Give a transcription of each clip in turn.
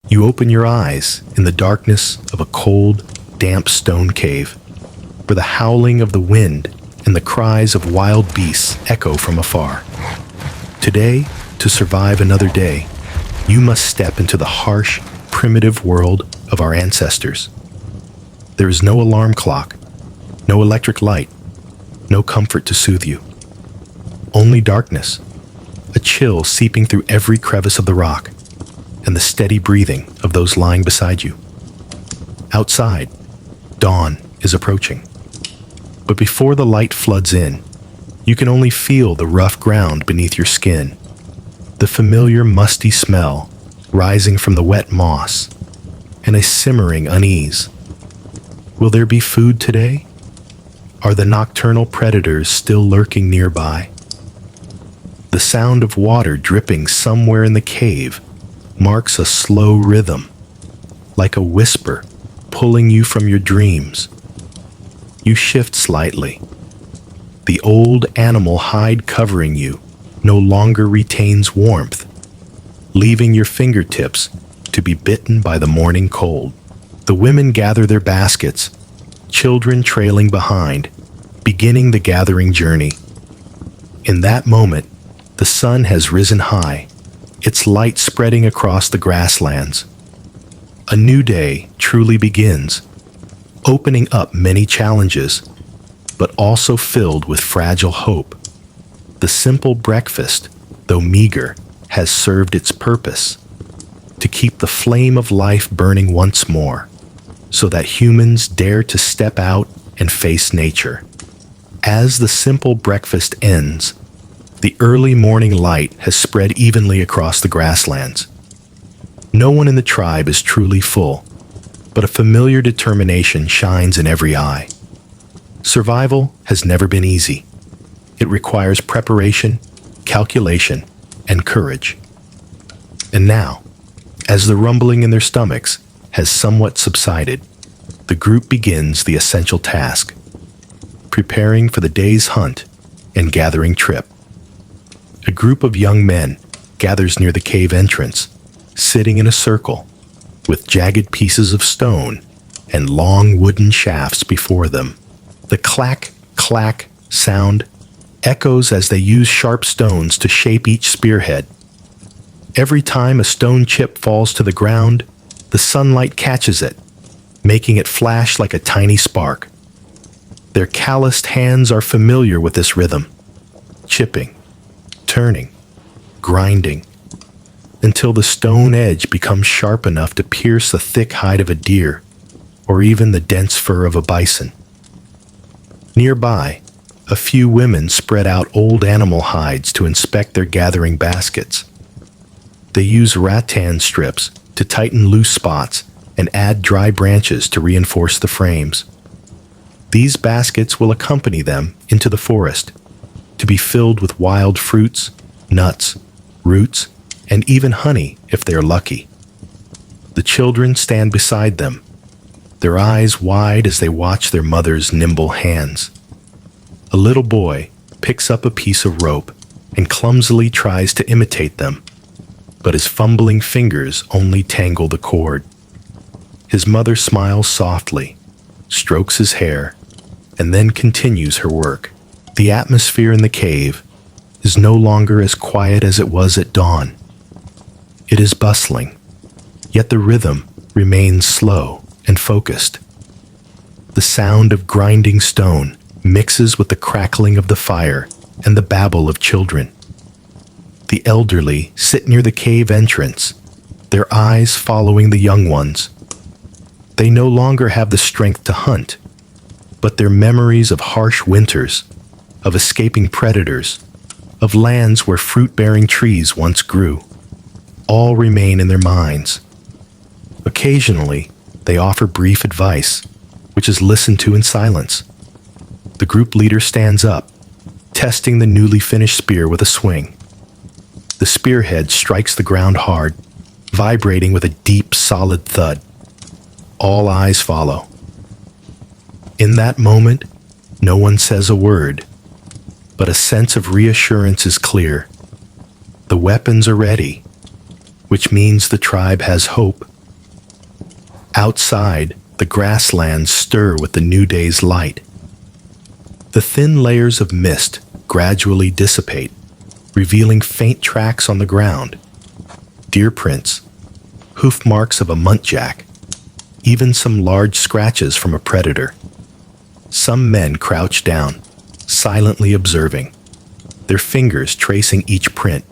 You open your eyes in the darkness of a cold, damp stone cave, where the howling of the wind and the cries of wild beasts echo from afar. Today, to survive another day, you must step into the harsh, primitive world of our ancestors. There is no alarm clock, no electric light, no comfort to soothe you. Only darkness, a chill seeping through every crevice of the rock, and the steady breathing of those lying beside you. Outside, dawn is approaching. But before the light floods in, you can only feel the rough ground beneath your skin, the familiar musty smell rising from the wet moss, and a simmering unease. Will there be food today? Are the nocturnal predators still lurking nearby? The sound of water dripping somewhere in the cave marks a slow rhythm, like a whisper pulling you from your dreams. You shift slightly. The old animal hide covering you no longer retains warmth, leaving your fingertips to be bitten by the morning cold. The women gather their baskets, children trailing behind, beginning the gathering journey. In that moment, the sun has risen high, its light spreading across the grasslands. A new day truly begins, opening up many challenges, but also filled with fragile hope. The simple breakfast, though meager, has served its purpose, to keep the flame of life burning once more, so that humans dare to step out and face nature. As the simple breakfast ends, the early morning light has spread evenly across the grasslands. No one in the tribe is truly full, but a familiar determination shines in every eye. Survival has never been easy. It requires preparation, calculation, and courage. And now, as the rumbling in their stomachs has somewhat subsided, the group begins the essential task: preparing for the day's hunt and gathering trip. A group of young men gathers near the cave entrance, sitting in a circle, with jagged pieces of stone and long wooden shafts before them. The clack, clack sound echoes as they use sharp stones to shape each spearhead. Every time a stone chip falls to the ground, the sunlight catches it, making it flash like a tiny spark. Their calloused hands are familiar with this rhythm, chipping, turning, grinding, until the stone edge becomes sharp enough to pierce the thick hide of a deer, or even the dense fur of a bison. Nearby, a few women spread out old animal hides to inspect their gathering baskets. They use rattan strips to tighten loose spots and add dry branches to reinforce the frames. These baskets will accompany them into the forest, to be filled with wild fruits, nuts, roots, and even honey if they are lucky. The children stand beside them, their eyes wide as they watch their mother's nimble hands. A little boy picks up a piece of rope and clumsily tries to imitate them, but his fumbling fingers only tangle the cord. His mother smiles softly, strokes his hair, and then continues her work. The atmosphere in the cave is no longer as quiet as it was at dawn. It is bustling, yet the rhythm remains slow and focused. The sound of grinding stone mixes with the crackling of the fire and the babble of children. The elderly sit near the cave entrance, their eyes following the young ones. They no longer have the strength to hunt, but their memories of harsh winters, of escaping predators, of lands where fruit-bearing trees once grew, all remain in their minds. Occasionally, they offer brief advice, which is listened to in silence. The group leader stands up, testing the newly finished spear with a swing. The spearhead strikes the ground hard, vibrating with a deep, solid thud. All eyes follow. In that moment, no one says a word, but a sense of reassurance is clear. The weapons are ready, which means the tribe has hope Outside, the grasslands stir with the new day's light. The thin layers of mist gradually dissipate, revealing faint tracks on the ground. Deer prints, hoof marks of a muntjac, even some large scratches from a predator. Some men crouch down, silently observing, their fingers tracing each print.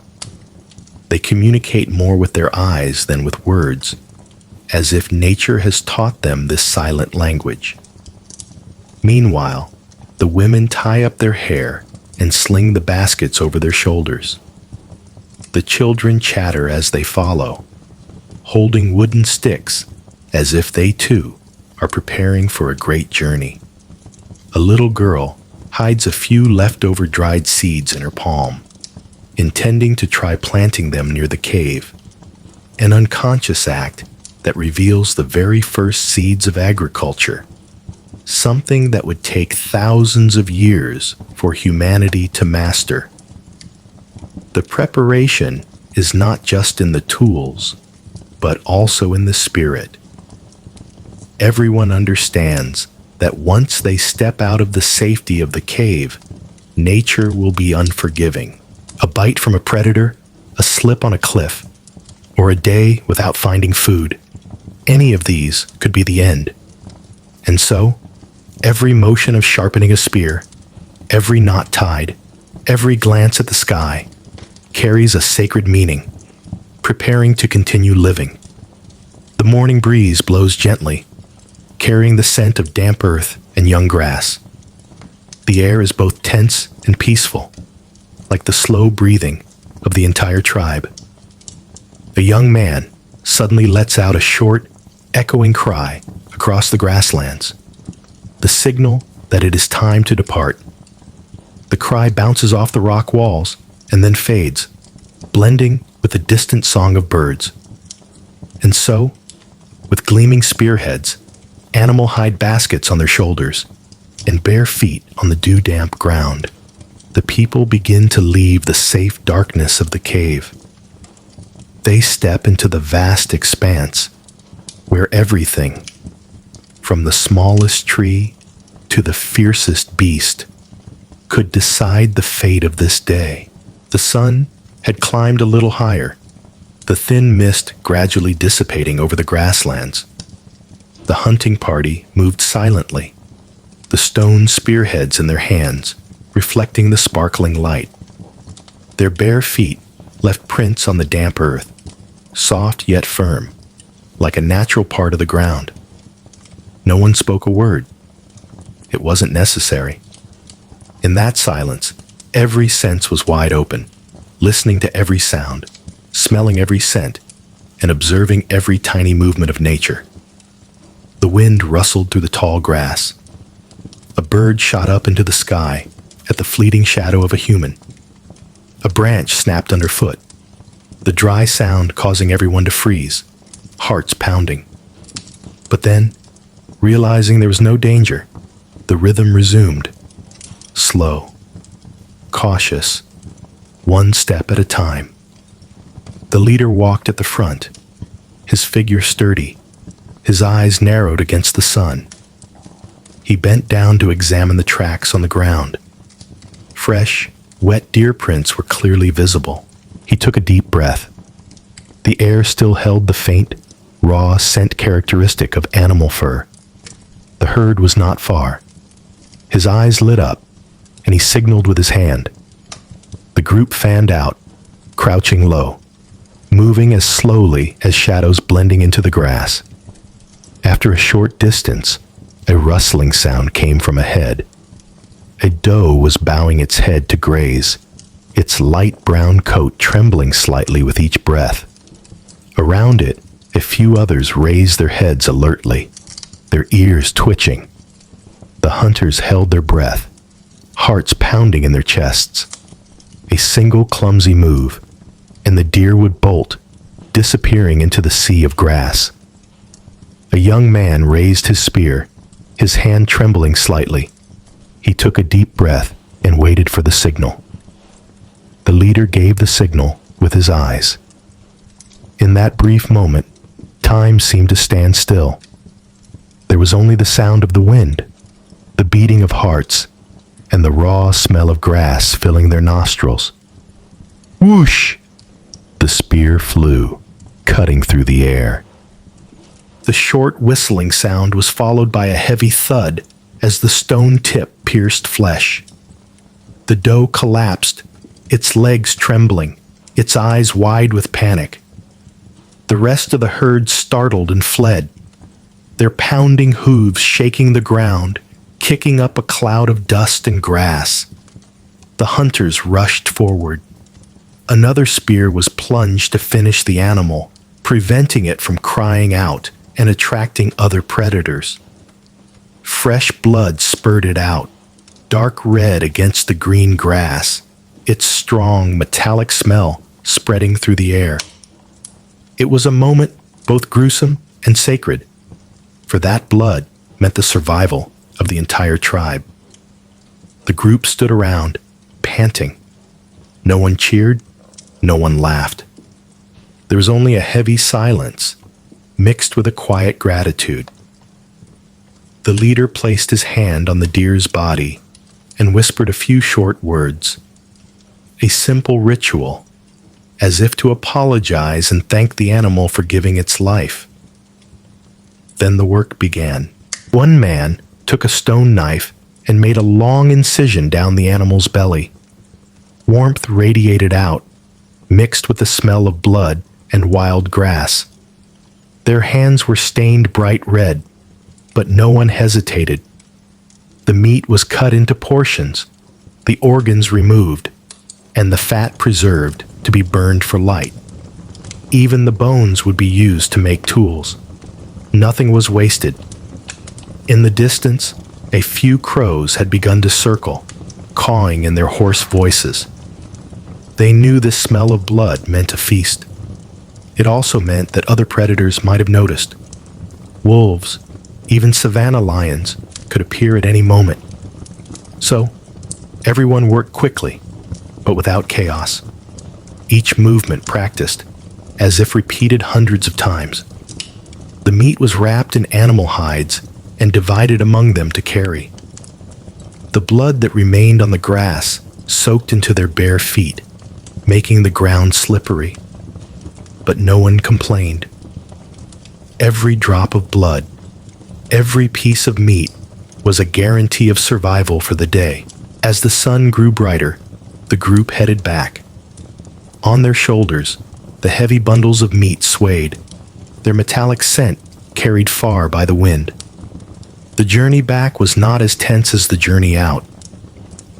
They communicate more with their eyes than with words, as if nature has taught them this silent language. Meanwhile, the women tie up their hair and sling the baskets over their shoulders. The children chatter as they follow, holding wooden sticks as if they too are preparing for a great journey. A little girl hides a few leftover dried seeds in her palm, intending to try planting them near the cave, an unconscious act that reveals the very first seeds of agriculture, something that would take thousands of years for humanity to master. The preparation is not just in the tools, but also in the spirit. Everyone understands that once they step out of the safety of the cave, nature will be unforgiving. A bite from a predator, a slip on a cliff, or a day without finding food. Any of these could be the end. And so, every motion of sharpening a spear, every knot tied, every glance at the sky, carries a sacred meaning, preparing to continue living. The morning breeze blows gently, carrying the scent of damp earth and young grass. The air is both tense and peaceful, like the slow breathing of the entire tribe. A young man suddenly lets out a short, echoing cry across the grasslands, the signal that it is time to depart. The cry bounces off the rock walls and then fades, blending with the distant song of birds. And so, with gleaming spearheads, animal hide baskets on their shoulders, and bare feet on the dew-damp ground, the people begin to leave the safe darkness of the cave. They step into the vast expanse, where everything, from the smallest tree to the fiercest beast, could decide the fate of this day. The sun had climbed a little higher, the thin mist gradually dissipating over the grasslands. The hunting party moved silently, the stone spearheads in their hands reflecting the sparkling light. Their bare feet left prints on the damp earth, soft yet firm, like a natural part of the ground. No one spoke a word. It wasn't necessary. In that silence, every sense was wide open, listening to every sound, smelling every scent, and observing every tiny movement of nature. The wind rustled through the tall grass. A bird shot up into the sky at the fleeting shadow of a human. A branch snapped underfoot, the dry sound causing everyone to freeze, hearts pounding. But then, realizing there was no danger, the rhythm resumed. Slow, cautious, one step at a time. The leader walked at the front, his figure sturdy, his eyes narrowed against the sun. He bent down to examine the tracks on the ground. Fresh, wet deer prints were clearly visible. He took a deep breath. The air still held the faint, raw scent characteristic of animal fur. The herd was not far. His eyes lit up, and he signaled with his hand. The group fanned out, crouching low, moving as slowly as shadows blending into the grass. After a short distance, a rustling sound came from ahead. A doe was bowing its head to graze, its light brown coat trembling slightly with each breath. Around it, a few others raised their heads alertly, their ears twitching. The hunters held their breath, hearts pounding in their chests. A single clumsy move, and the deer would bolt, disappearing into the sea of grass. A young man raised his spear, his hand trembling slightly. He took a deep breath and waited for the signal. The leader gave the signal with his eyes. In that brief moment, time seemed to stand still. There was only the sound of the wind, the beating of hearts, and the raw smell of grass filling their nostrils. Whoosh! The spear flew, cutting through the air. The short whistling sound was followed by a heavy thud as the stone tip pierced flesh. The doe collapsed, its legs trembling, its eyes wide with panic. The rest of the herd startled and fled, their pounding hooves shaking the ground, kicking up a cloud of dust and grass. The hunters rushed forward. Another spear was plunged to finish the animal, preventing it from crying out and attracting other predators. Fresh blood spurted out, dark red against the green grass, its strong metallic smell spreading through the air. It was a moment both gruesome and sacred, for that blood meant the survival of the entire tribe. The group stood around, panting. No one cheered, no one laughed. There was only a heavy silence, mixed with a quiet gratitude. The leader placed his hand on the deer's body and whispered a few short words. A simple ritual, as if to apologize and thank the animal for giving its life. Then the work began. One man took a stone knife and made a long incision down the animal's belly. Warmth radiated out, mixed with the smell of blood and wild grass. Their hands were stained bright red, but no one hesitated. The meat was cut into portions, the organs removed, and the fat preserved to be burned for light. Even the bones would be used to make tools. Nothing was wasted. In the distance, a few crows had begun to circle, cawing in their hoarse voices. They knew the smell of blood meant a feast. It also meant that other predators might have noticed. Wolves, even savanna lions, could appear at any moment. So, everyone worked quickly, but without chaos. Each movement practiced, as if repeated hundreds of times. The meat was wrapped in animal hides and divided among them to carry. The blood that remained on the grass soaked into their bare feet, making the ground slippery. But no one complained. Every drop of blood, every piece of meat was a guarantee of survival for the day. As the sun grew brighter, the group headed back. On their shoulders, the heavy bundles of meat swayed, their metallic scent carried far by the wind. The journey back was not as tense as the journey out.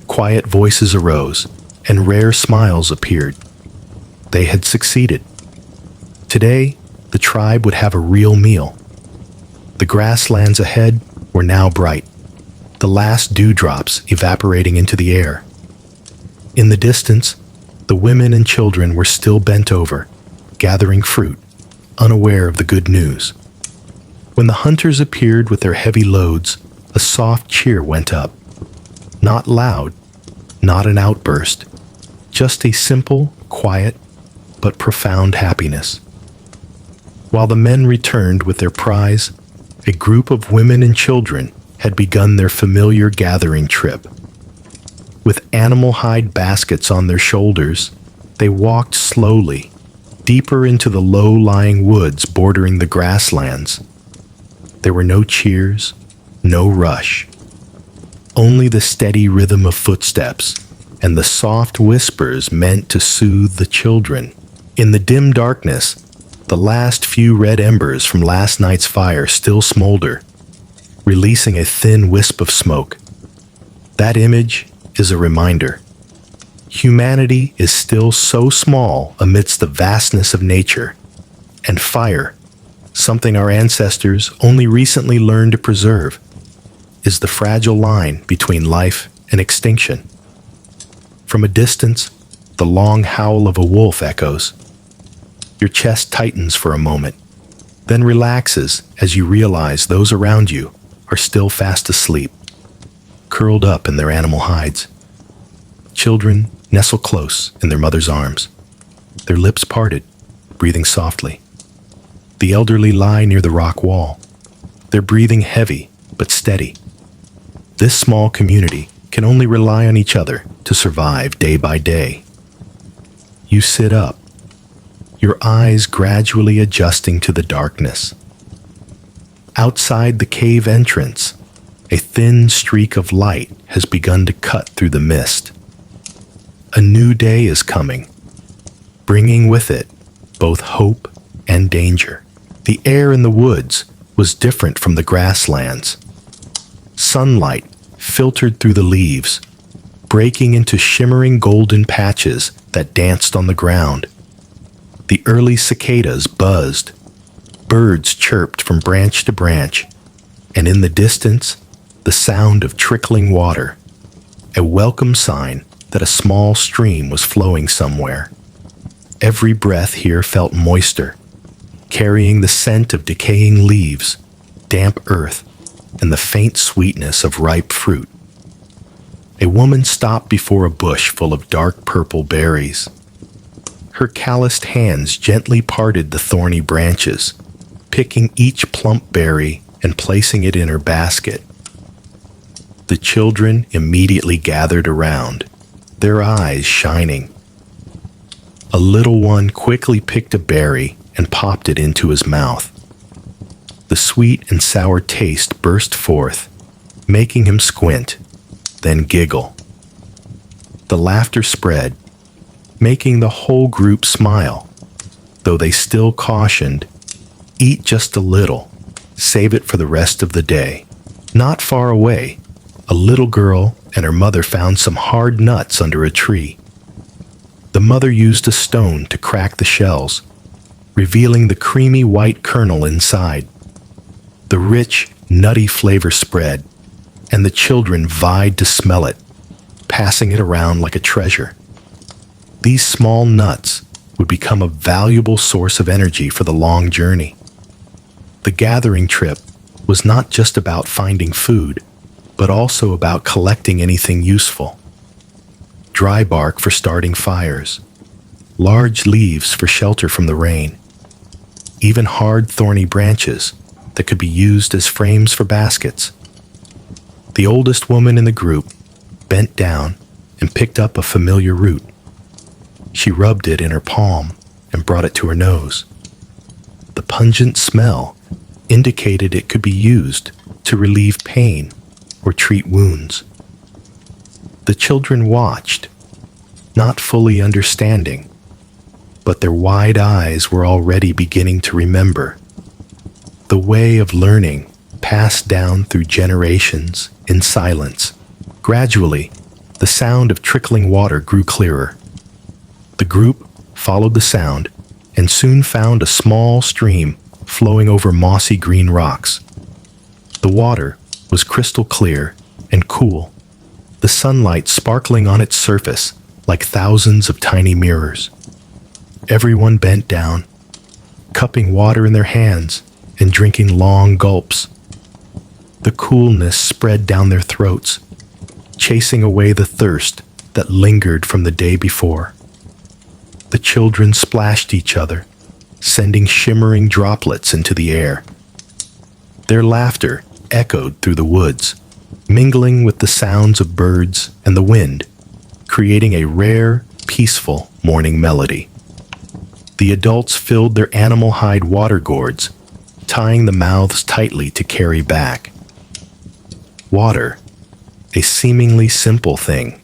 Quiet voices arose, and rare smiles appeared. They had succeeded. Today, the tribe would have a real meal. The grasslands ahead were now bright, the last dewdrops evaporating into the air. In the distance, the women and children were still bent over, gathering fruit, unaware of the good news. When the hunters appeared with their heavy loads, a soft cheer went up. Not loud, not an outburst, just a simple, quiet, but profound happiness. While the men returned with their prize, a group of women and children had begun their familiar gathering trip. With animal hide baskets on their shoulders, they walked slowly, deeper into the low-lying woods bordering the grasslands. There were no cheers, no rush. Only the steady rhythm of footsteps and the soft whispers meant to soothe the children. In the dim darkness, the last few red embers from last night's fire still smolder, releasing a thin wisp of smoke. That image is a reminder. Humanity is still so small amidst the vastness of nature, and fire, something our ancestors only recently learned to preserve, is the fragile line between life and extinction. From a distance, the long howl of a wolf echoes. Your chest tightens for a moment, then relaxes as you realize those around you are still fast asleep, curled up in their animal hides. Children nestle close in their mother's arms, their lips parted, breathing softly. The elderly lie near the rock wall, their breathing heavy but steady. This small community can only rely on each other to survive day by day. You sit up, your eyes gradually adjusting to the darkness. Outside the cave entrance, a thin streak of light has begun to cut through the mist. A new day is coming, bringing with it both hope and danger. The air in the woods was different from the grasslands. Sunlight filtered through the leaves, breaking into shimmering golden patches that danced on the ground. The early cicadas buzzed, birds chirped from branch to branch, and in the distance, the sound of trickling water, a welcome sign that a small stream was flowing somewhere. Every breath here felt moister, carrying the scent of decaying leaves, damp earth, and the faint sweetness of ripe fruit. A woman stopped before a bush full of dark purple berries. Her calloused hands gently parted the thorny branches, picking each plump berry and placing it in her basket. The children immediately gathered around, their eyes shining. A little one quickly picked a berry and popped it into his mouth. The sweet and sour taste burst forth, making him squint, then giggle. The laughter spread, making the whole group smile, though they still cautioned, "Eat just a little, save it for the rest of the day." Not far away, a little girl and her mother found some hard nuts under a tree. The mother used a stone to crack the shells, revealing the creamy white kernel inside. The rich, nutty flavor spread, and the children vied to smell it, passing it around like a treasure. These small nuts would become a valuable source of energy for the long journey. The gathering trip was not just about finding food, but also about collecting anything useful. Dry bark for starting fires, large leaves for shelter from the rain, even hard thorny branches that could be used as frames for baskets. The oldest woman in the group bent down and picked up a familiar root. She rubbed it in her palm and brought it to her nose. The pungent smell indicated it could be used to relieve pain or treat wounds. The children watched, not fully understanding, but their wide eyes were already beginning to remember. The way of learning passed down through generations in silence. Gradually, the sound of trickling water grew clearer. The group followed the sound and soon found a small stream flowing over mossy green rocks. The water was crystal clear and cool, the sunlight sparkling on its surface like thousands of tiny mirrors. Everyone bent down, cupping water in their hands and drinking long gulps. The coolness spread down their throats, chasing away the thirst that lingered from the day before. The children splashed each other, sending shimmering droplets into the air. Their laughter echoed through the woods, mingling with the sounds of birds and the wind, creating a rare, peaceful morning melody. The adults filled their animal hide water gourds, tying the mouths tightly to carry back. Water, a seemingly simple thing,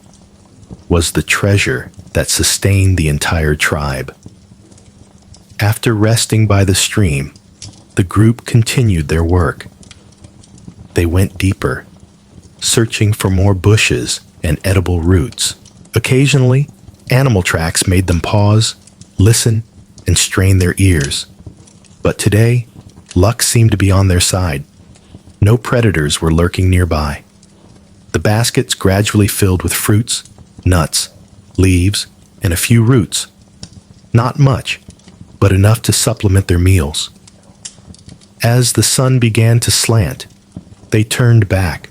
was the treasure that sustained the entire tribe. After resting by the stream, the group continued their work. They went deeper, searching for more bushes and edible roots. Occasionally, animal tracks made them pause, listen, and strain their ears. But today, luck seemed to be on their side. No predators were lurking nearby. The baskets gradually filled with fruits, nuts, leaves, and a few roots. Not much, but enough to supplement their meals. As the sun began to slant, they turned back.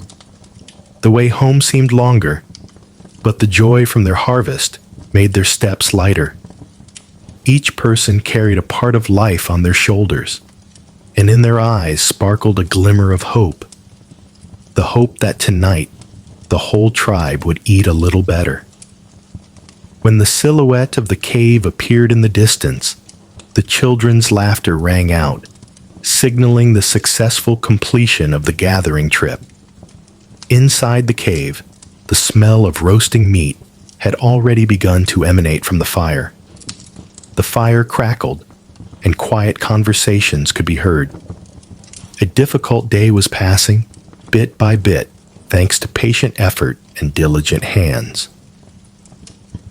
The way home seemed longer, but the joy from their harvest made their steps lighter. Each person carried a part of life on their shoulders, and in their eyes sparkled a glimmer of hope. The hope that tonight the whole tribe would eat a little better. When the silhouette of the cave appeared in the distance, the children's laughter rang out, signaling the successful completion of the gathering trip. Inside the cave, the smell of roasting meat had already begun to emanate from the fire. The fire crackled, and quiet conversations could be heard. A difficult day was passing, bit by bit, thanks to patient effort and diligent hands.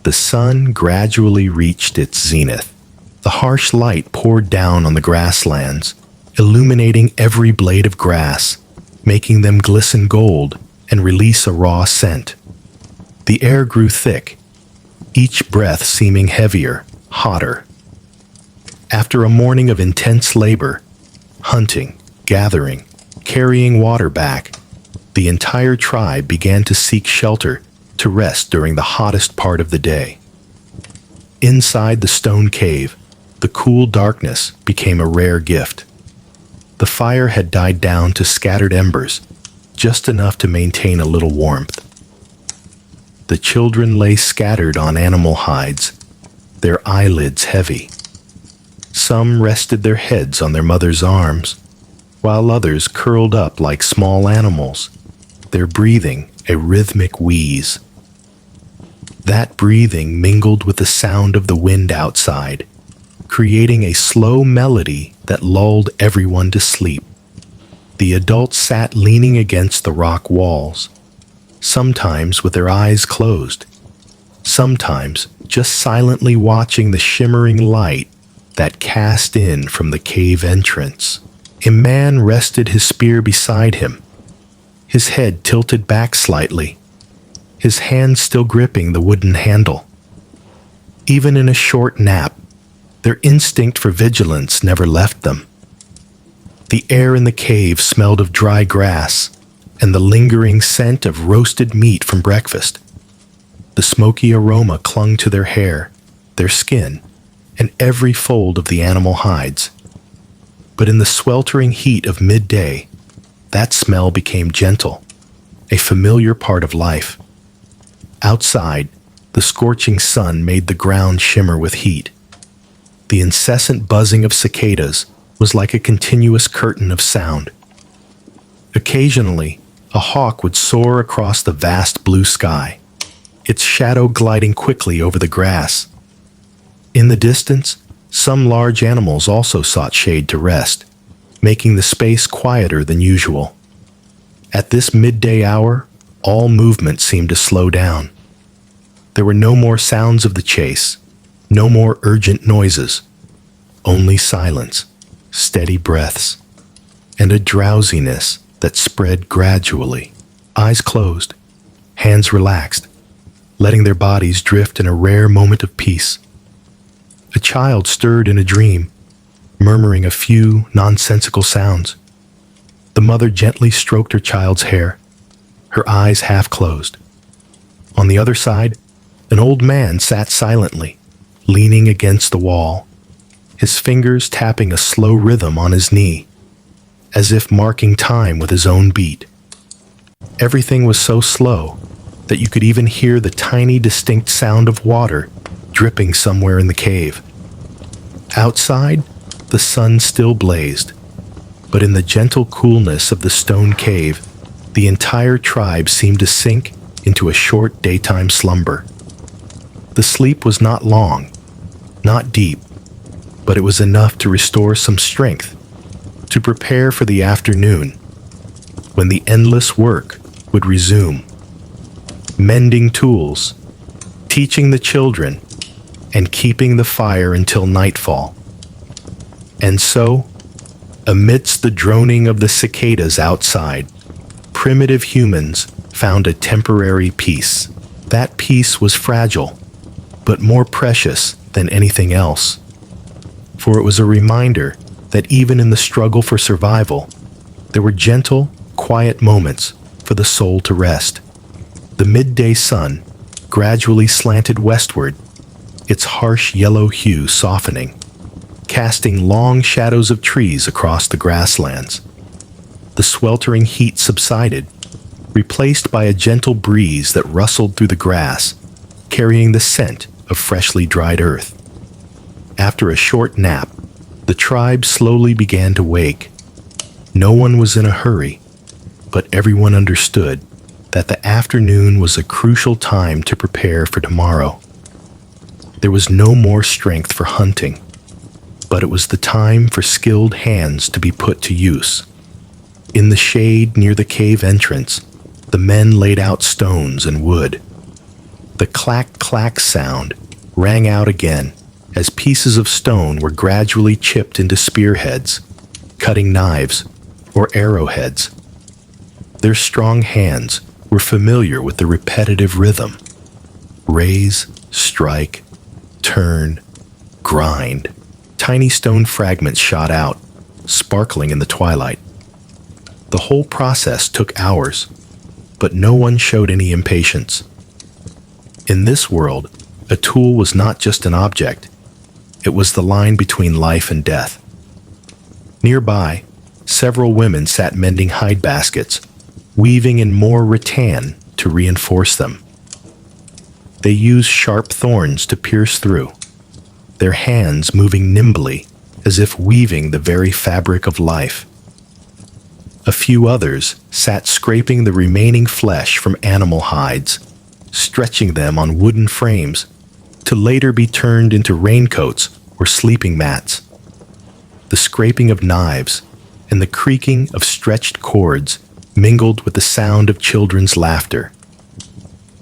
The sun gradually reached its zenith. The harsh light poured down on the grasslands, illuminating every blade of grass, making them glisten gold and release a raw scent. The air grew thick, each breath seeming heavier, hotter. After a morning of intense labor, hunting, gathering, carrying water back, the entire tribe began to seek shelter to rest during the hottest part of the day. Inside the stone cave, the cool darkness became a rare gift. The fire had died down to scattered embers, just enough to maintain a little warmth. The children lay scattered on animal hides, their eyelids heavy. Some rested their heads on their mother's arms, while others curled up like small animals, their breathing a rhythmic wheeze. That breathing mingled with the sound of the wind outside, creating a slow melody that lulled everyone to sleep. The adults sat leaning against the rock walls, sometimes with their eyes closed, sometimes just silently watching the shimmering light that cast in from the cave entrance. A man rested his spear beside him, his head tilted back slightly, his hand still gripping the wooden handle. Even in a short nap, their instinct for vigilance never left them. The air in the cave smelled of dry grass and the lingering scent of roasted meat from breakfast. The smoky aroma clung to their hair, their skin, and every fold of the animal hides. But in the sweltering heat of midday, that smell became gentle, a familiar part of life. Outside, the scorching sun made the ground shimmer with heat. The incessant buzzing of cicadas was like a continuous curtain of sound. Occasionally, a hawk would soar across the vast blue sky, its shadow gliding quickly over the grass. In the distance, some large animals also sought shade to rest, making the space quieter than usual. At this midday hour, all movement seemed to slow down. There were no more sounds of the chase, no more urgent noises, only silence, steady breaths, and a drowsiness that spread gradually. Eyes closed, hands relaxed, letting their bodies drift in a rare moment of peace. A child stirred in a dream, murmuring a few nonsensical sounds. The mother gently stroked her child's hair, her eyes half closed. On the other side, an old man sat silently, leaning against the wall, his fingers tapping a slow rhythm on his knee, as if marking time with his own beat. Everything was so slow that you could even hear the tiny distinct sound of water dripping somewhere in the cave. Outside, the sun still blazed, but in the gentle coolness of the stone cave, the entire tribe seemed to sink into a short daytime slumber. The sleep was not long, not deep, but it was enough to restore some strength, to prepare for the afternoon, when the endless work would resume. Mending tools, teaching the children, and keeping the fire until nightfall. And so, amidst the droning of the cicadas outside, primitive humans found a temporary peace. That peace was fragile, but more precious than anything else. For it was a reminder that even in the struggle for survival, there were gentle, quiet moments for the soul to rest. The midday sun gradually slanted westward, its harsh yellow hue softening. casting long shadows of trees across the grasslands. The sweltering heat subsided, replaced by a gentle breeze that rustled through the grass, carrying the scent of freshly dried earth. After a short nap, the tribe slowly began to wake. No one was in a hurry, but everyone understood that the afternoon was a crucial time to prepare for tomorrow. There was no more strength for hunting, but it was the time for skilled hands to be put to use. In the shade near the cave entrance, the men laid out stones and wood. The clack-clack sound rang out again as pieces of stone were gradually chipped into spearheads, cutting knives, or arrowheads. Their strong hands were familiar with the repetitive rhythm. Raise, strike, turn, grind. Tiny stone fragments shot out, sparkling in the twilight. The whole process took hours, but no one showed any impatience. In this world, a tool was not just an object. It was the line between life and death. Nearby, several women sat mending hide baskets, weaving in more rattan to reinforce them. They used sharp thorns to pierce through, their hands moving nimbly as if weaving the very fabric of life. A few others sat scraping the remaining flesh from animal hides, stretching them on wooden frames to later be turned into raincoats or sleeping mats. The scraping of knives and the creaking of stretched cords mingled with the sound of children's laughter.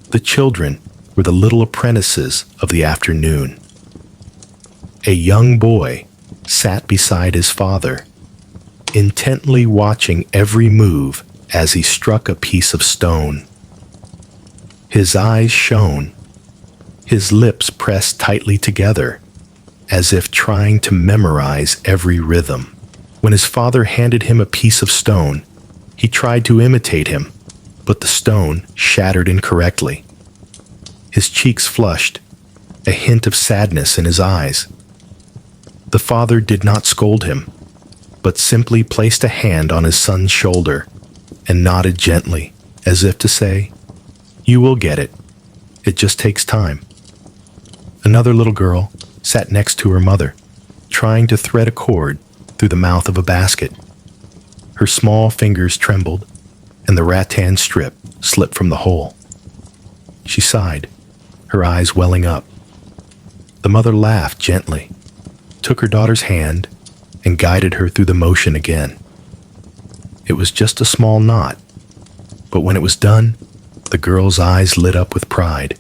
The children were the little apprentices of the afternoon. A young boy sat beside his father, intently watching every move as he struck a piece of stone. His eyes shone, his lips pressed tightly together, as if trying to memorize every rhythm. When his father handed him a piece of stone, he tried to imitate him, but the stone shattered incorrectly. His cheeks flushed, a hint of sadness in his eyes. The father did not scold him, but simply placed a hand on his son's shoulder and nodded gently, as if to say, "You will get it. It just takes time." Another little girl sat next to her mother, trying to thread a cord through the mouth of a basket. Her small fingers trembled, and the rattan strip slipped from the hole. She sighed, her eyes welling up. The mother laughed gently, took her daughter's hand, and guided her through the motion again. It was just a small knot, but when it was done, the girl's eyes lit up with pride.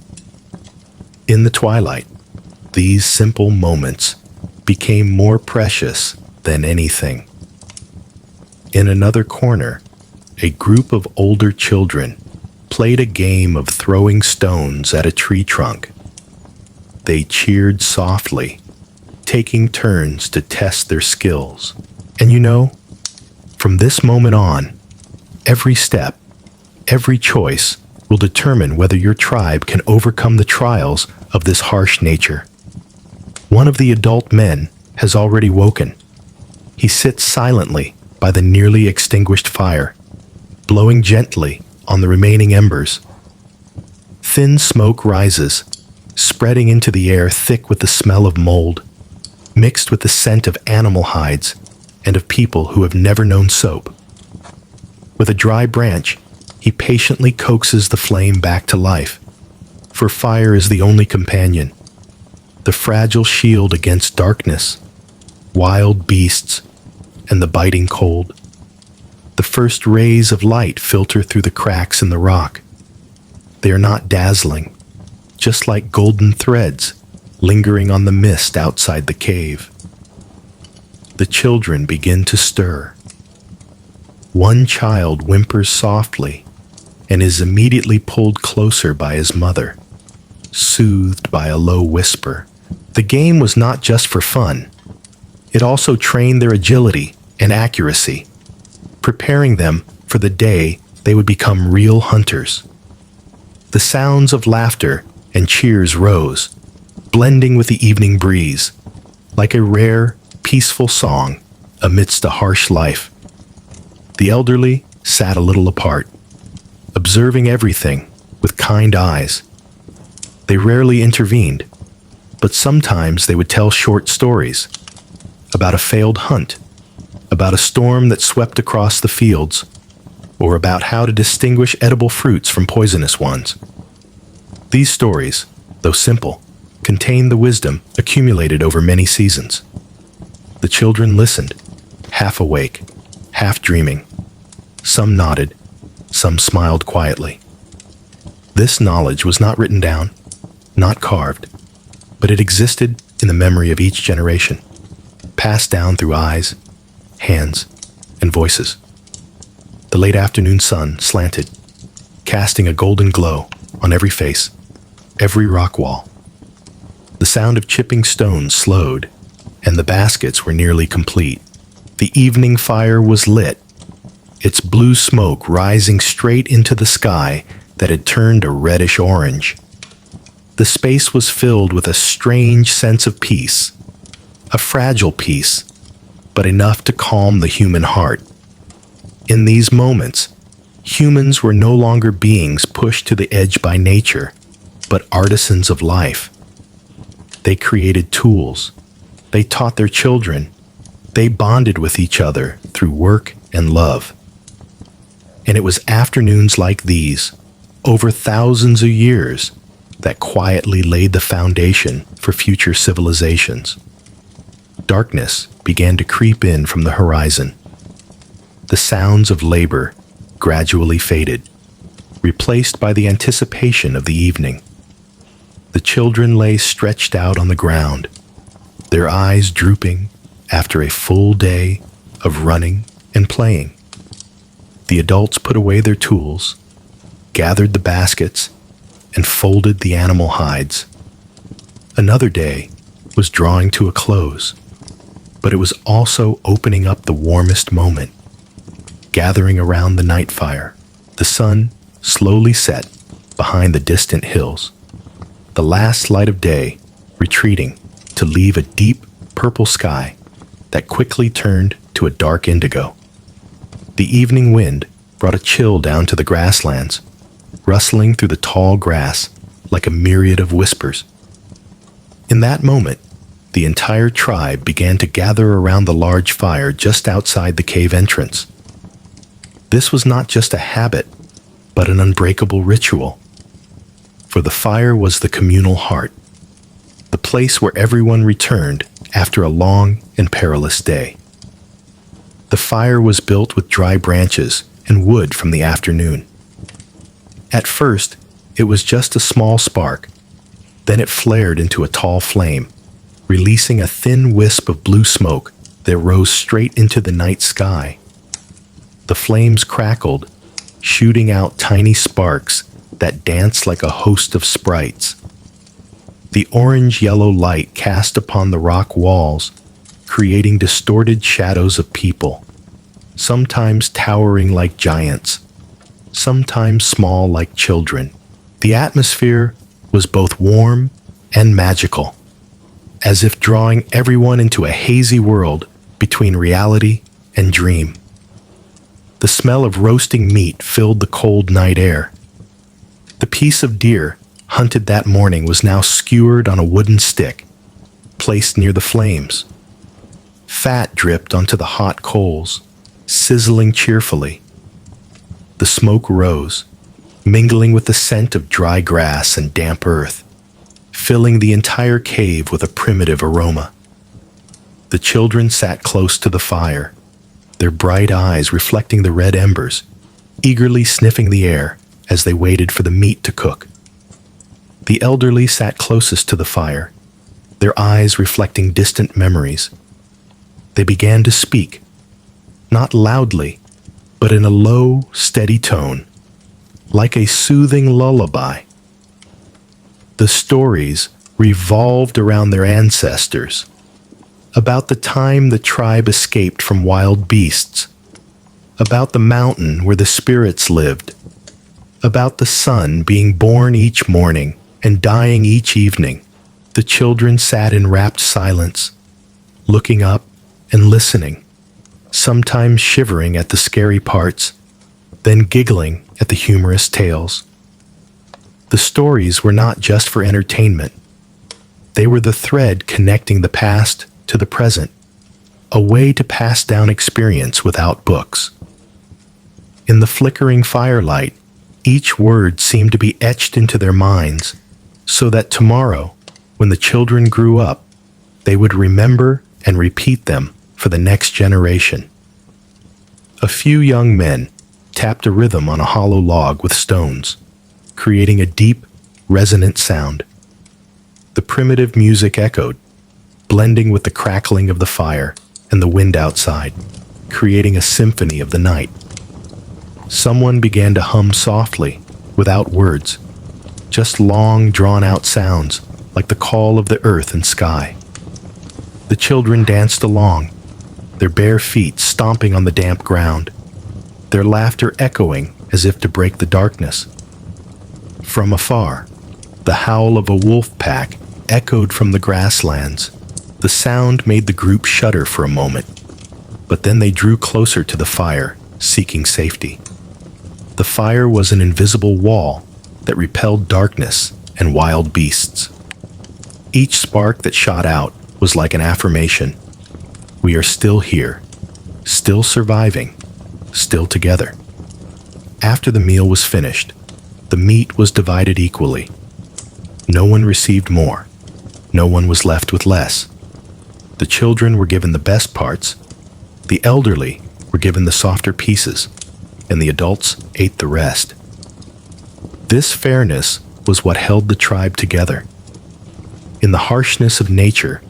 In the twilight, these simple moments became more precious than anything. In another corner, a group of older children played a game of throwing stones at a tree trunk. They cheered softly, taking turns to test their skills. And from this moment on, every step, every choice will determine whether your tribe can overcome the trials of this harsh nature. One of the adult men has already woken. He sits silently by the nearly extinguished fire, blowing gently on the remaining embers. Thin smoke rises, spreading into the air thick with the smell of mold, mixed with the scent of animal hides and of people who have never known soap. With a dry branch, he patiently coaxes the flame back to life, for fire is the only companion, the fragile shield against darkness, wild beasts, and the biting cold. The first rays of light filter through the cracks in the rock. They are not dazzling, just like golden threads lingering on the mist outside the cave. The children begin to stir. One child whimpers softly and is immediately pulled closer by his mother, soothed by a low whisper. The game was not just for fun. It also trained their agility and accuracy, preparing them for the day they would become real hunters. The sounds of laughter and cheers rose, blending with the evening breeze, like a rare, peaceful song amidst a harsh life. The elderly sat a little apart, observing everything with kind eyes. They rarely intervened, but sometimes they would tell short stories about a failed hunt, about a storm that swept across the fields, or about how to distinguish edible fruits from poisonous ones. These stories, though simple, contain the wisdom accumulated over many seasons. The children listened, half awake, half dreaming. Some nodded, some smiled quietly. This knowledge was not written down, not carved, but it existed in the memory of each generation, passed down through eyes, hands, and voices. The late afternoon sun slanted, casting a golden glow on every face, every rock wall. The sound of chipping stones slowed, and the baskets were nearly complete. The evening fire was lit, its blue smoke rising straight into the sky that had turned a reddish orange. The space was filled with a strange sense of peace, a fragile peace, but enough to calm the human heart. In these moments, humans were no longer beings pushed to the edge by nature, but artisans of life. They created tools. They taught their children. They bonded with each other through work and love. And it was afternoons like these, over thousands of years, that quietly laid the foundation for future civilizations. Darkness began to creep in from the horizon. The sounds of labor gradually faded, replaced by the anticipation of the evening. The children lay stretched out on the ground, their eyes drooping after a full day of running and playing. The adults put away their tools, gathered the baskets, and folded the animal hides. Another day was drawing to a close, but it was also opening up the warmest moment. Gathering around the night fire, the sun slowly set behind the distant hills, the last light of day retreating to leave a deep purple sky that quickly turned to a dark indigo. The evening wind brought a chill down to the grasslands, rustling through the tall grass like a myriad of whispers. In that moment, the entire tribe began to gather around the large fire just outside the cave entrance. This was not just a habit, but an unbreakable ritual. For the fire was the communal heart, the place where everyone returned after a long and perilous day. The fire was built with dry branches and wood from the afternoon. At first, it was just a small spark. Then it flared into a tall flame, releasing a thin wisp of blue smoke that rose straight into the night sky. The flames crackled, shooting out tiny sparks that danced like a host of sprites. The orange-yellow light cast upon the rock walls, creating distorted shadows of people, sometimes towering like giants, sometimes small like children. The atmosphere was both warm and magical, as if drawing everyone into a hazy world between reality and dream. The smell of roasting meat filled the cold night air. The piece of deer hunted that morning was now skewered on a wooden stick, placed near the flames. Fat dripped onto the hot coals, sizzling cheerfully. The smoke rose, mingling with the scent of dry grass and damp earth, filling the entire cave with a primitive aroma. The children sat close to the fire, their bright eyes reflecting the red embers, eagerly sniffing the air as they waited for the meat to cook. The elderly sat closest to the fire, their eyes reflecting distant memories. They began to speak, not loudly, but in a low, steady tone, like a soothing lullaby. The stories revolved around their ancestors, about the time the tribe escaped from wild beasts, about the mountain where the spirits lived, about the sun being born each morning and dying each evening. The children sat in rapt silence, looking up and listening, sometimes shivering at the scary parts, then giggling at the humorous tales. The stories were not just for entertainment. They were the thread connecting the past to the present, a way to pass down experience without books. In the flickering firelight, each word seemed to be etched into their minds, so that tomorrow, when the children grew up, they would remember and repeat them for the next generation. A few young men tapped a rhythm on a hollow log with stones, creating a deep, resonant sound. The primitive music echoed, blending with the crackling of the fire and the wind outside, creating a symphony of the night. Someone began to hum softly, without words, just long, drawn-out sounds like the call of the earth and sky. The children danced along, their bare feet stomping on the damp ground, their laughter echoing as if to break the darkness. From afar, the howl of a wolf pack echoed from the grasslands. The sound made the group shudder for a moment, but then they drew closer to the fire, seeking safety. The fire was an invisible wall that repelled darkness and wild beasts. Each spark that shot out was like an affirmation. We are still here, still surviving, still together. After the meal was finished, the meat was divided equally. No one received more. No one was left with less. The children were given the best parts, the elderly were given the softer pieces, and the adults ate the rest. This fairness was what held the tribe together. In the harshness of nature,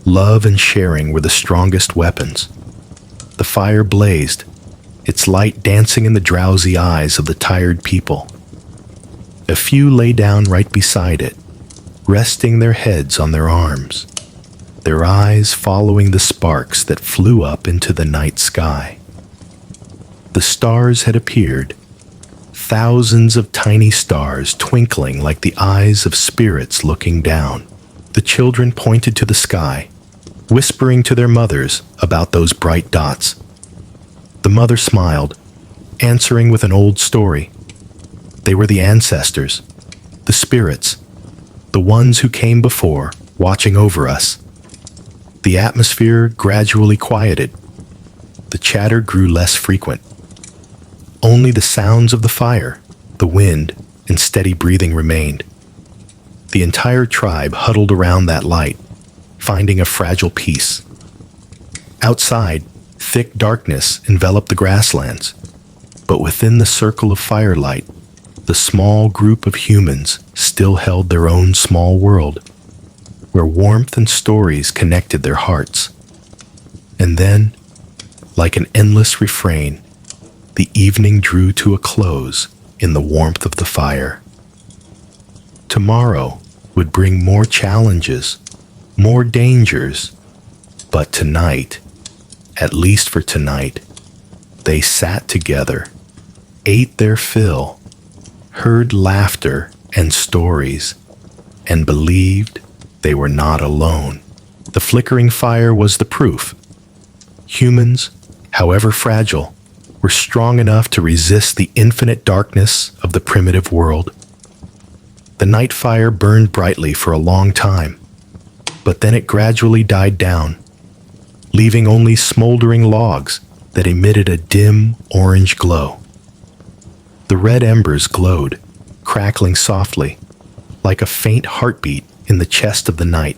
love and sharing were the strongest weapons. The fire blazed, its light dancing in the drowsy eyes of the tired people. A few lay down right beside it, resting their heads on their arms, their eyes following the sparks that flew up into the night sky. The stars had appeared, thousands of tiny stars twinkling like the eyes of spirits looking down. The children pointed to the sky, whispering to their mothers about those bright dots. The mother smiled, answering with an old story. They were the ancestors, the spirits, the ones who came before, watching over us. The atmosphere gradually quieted. The chatter grew less frequent. Only the sounds of the fire, the wind, and steady breathing remained. The entire tribe huddled around that light, finding a fragile peace. Outside, thick darkness enveloped the grasslands, but within the circle of firelight, the small group of humans still held their own small world, where warmth and stories connected their hearts. And then, like an endless refrain, the evening drew to a close in the warmth of the fire. Tomorrow would bring more challenges, more dangers, but tonight, at least for tonight, they sat together, ate their fill, heard laughter and stories, and believed they were not alone. The flickering fire was the proof. Humans, however fragile, were strong enough to resist the infinite darkness of the primitive world. The night fire burned brightly for a long time, but then it gradually died down, leaving only smoldering logs that emitted a dim orange glow. The red embers glowed, crackling softly, like a faint heartbeat in the chest of the night.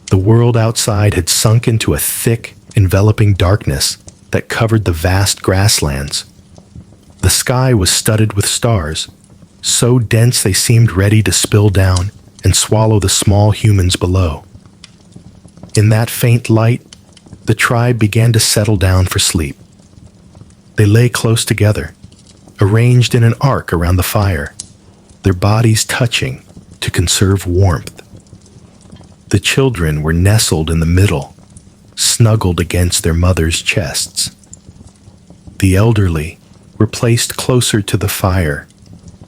The world outside had sunk into a thick, enveloping darkness that covered the vast grasslands. The sky was studded with stars, so dense they seemed ready to spill down and swallow the small humans below. In that faint light, the tribe began to settle down for sleep. They lay close together, arranged in an arc around the fire, their bodies touching to conserve warmth. The children were nestled in the middle, snuggled against their mothers' chests. The elderly were placed closer to the fire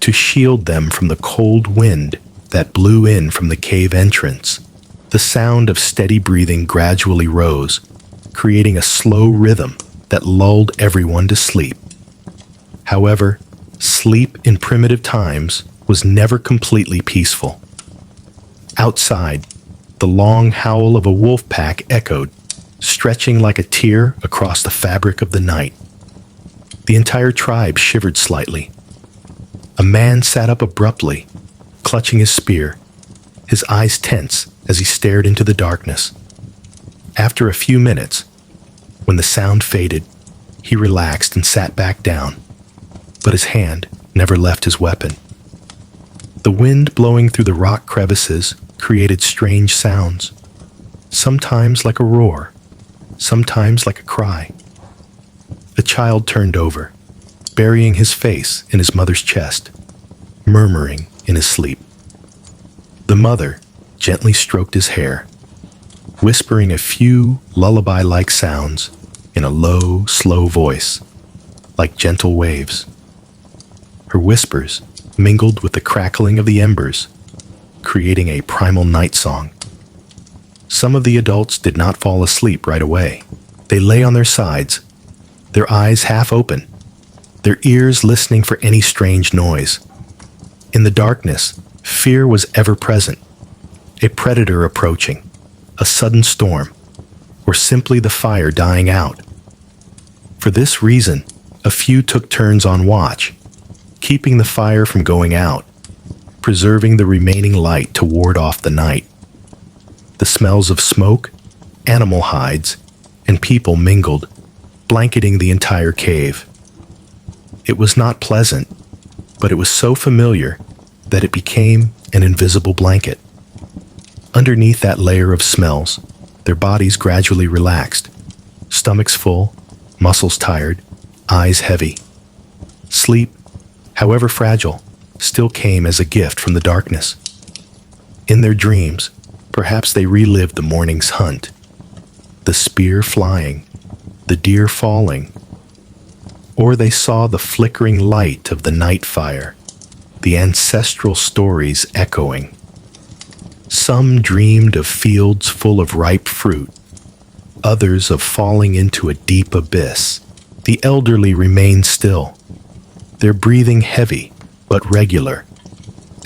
to shield them from the cold wind that blew in from the cave entrance. The sound of steady breathing gradually rose, creating a slow rhythm that lulled everyone to sleep. However, sleep in primitive times was never completely peaceful. Outside, the long howl of a wolf pack echoed, stretching like a tear across the fabric of the night. The entire tribe shivered slightly. A man sat up abruptly, clutching his spear, his eyes tense as he stared into the darkness. After a few minutes, when the sound faded, he relaxed and sat back down, but his hand never left his weapon. The wind blowing through the rock crevices created strange sounds, sometimes like a roar, sometimes like a cry. A child turned over, burying his face in his mother's chest, murmuring in his sleep. The mother gently stroked his hair, whispering a few lullaby-like sounds in a low, slow voice, like gentle waves. Her whispers mingled with the crackling of the embers, creating a primal night song. Some of the adults did not fall asleep right away. They lay on their sides, their eyes half open, their ears listening for any strange noise. In the darkness, fear was ever present. A predator approaching, a sudden storm, or simply the fire dying out. For this reason, a few took turns on watch, keeping the fire from going out, preserving the remaining light to ward off the night. The smells of smoke, animal hides, and people mingled, blanketing the entire cave. It was not pleasant, but it was so familiar that it became an invisible blanket. Underneath that layer of smells, their bodies gradually relaxed, stomachs full, muscles tired, eyes heavy. Sleep, however fragile, still came as a gift from the darkness. In their dreams, perhaps they relived the morning's hunt, the spear flying, the deer falling, or they saw the flickering light of the night fire, the ancestral stories echoing. Some dreamed of fields full of ripe fruit, others of falling into a deep abyss. The elderly remained still, their breathing heavy but regular,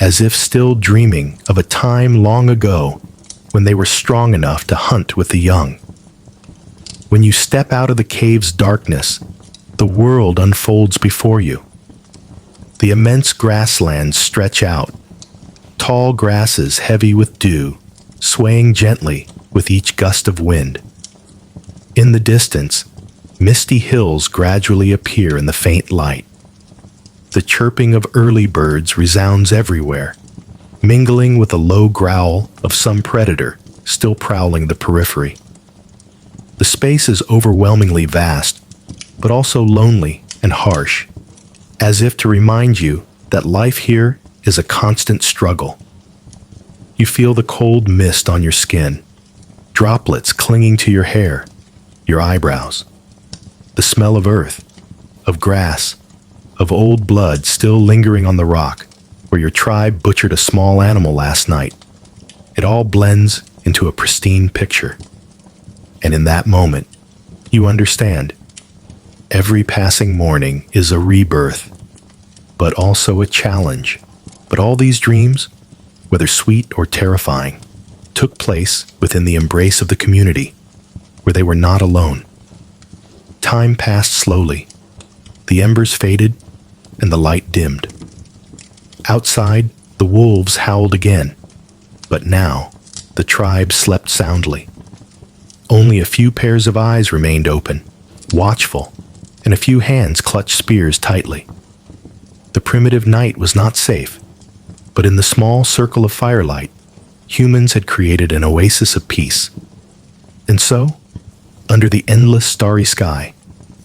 as if still dreaming of a time long ago when they were strong enough to hunt with the young. When you step out of the cave's darkness, the world unfolds before you. The immense grasslands stretch out, tall grasses heavy with dew, swaying gently with each gust of wind. In the distance, misty hills gradually appear in the faint light. The chirping of early birds resounds everywhere, mingling with the low growl of some predator still prowling the periphery. The space is overwhelmingly vast, but also lonely and harsh, as if to remind you that life here is a constant struggle. You feel the cold mist on your skin, droplets clinging to your hair, your eyebrows, the smell of earth, of grass, of old blood still lingering on the rock where your tribe butchered a small animal last night. It all blends into a pristine picture. And in that moment, you understand. Every passing morning is a rebirth, but also a challenge. But all these dreams, whether sweet or terrifying, took place within the embrace of the community, where they were not alone. Time passed slowly. The embers faded, and the light dimmed. Outside, the wolves howled again, but now the tribe slept soundly. Only a few pairs of eyes remained open, watchful, and a few hands clutched spears tightly. The primitive night was not safe, but in the small circle of firelight, humans had created an oasis of peace. And so, under the endless starry sky,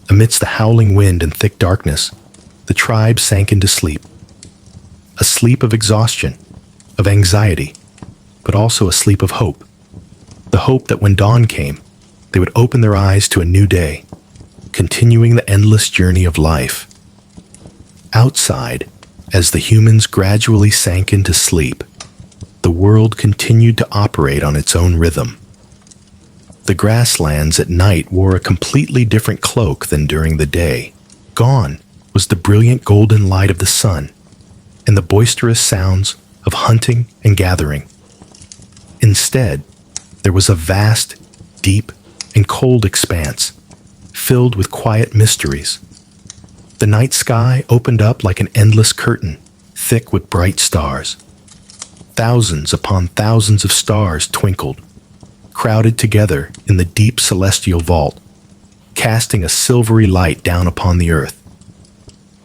amidst the howling wind and thick darkness, the tribe sank into sleep. A sleep of exhaustion, of anxiety, but also a sleep of hope. The hope that when dawn came, they would open their eyes to a new day, continuing the endless journey of life. Outside, as the humans gradually sank into sleep, the world continued to operate on its own rhythm. The grasslands at night wore a completely different cloak than during the day. Gone was the brilliant golden light of the sun and the boisterous sounds of hunting and gathering. Instead, there was a vast, deep, and cold expanse, filled with quiet mysteries. The night sky opened up like an endless curtain, thick with bright stars. Thousands upon thousands of stars twinkled, crowded together in the deep celestial vault, casting a silvery light down upon the earth.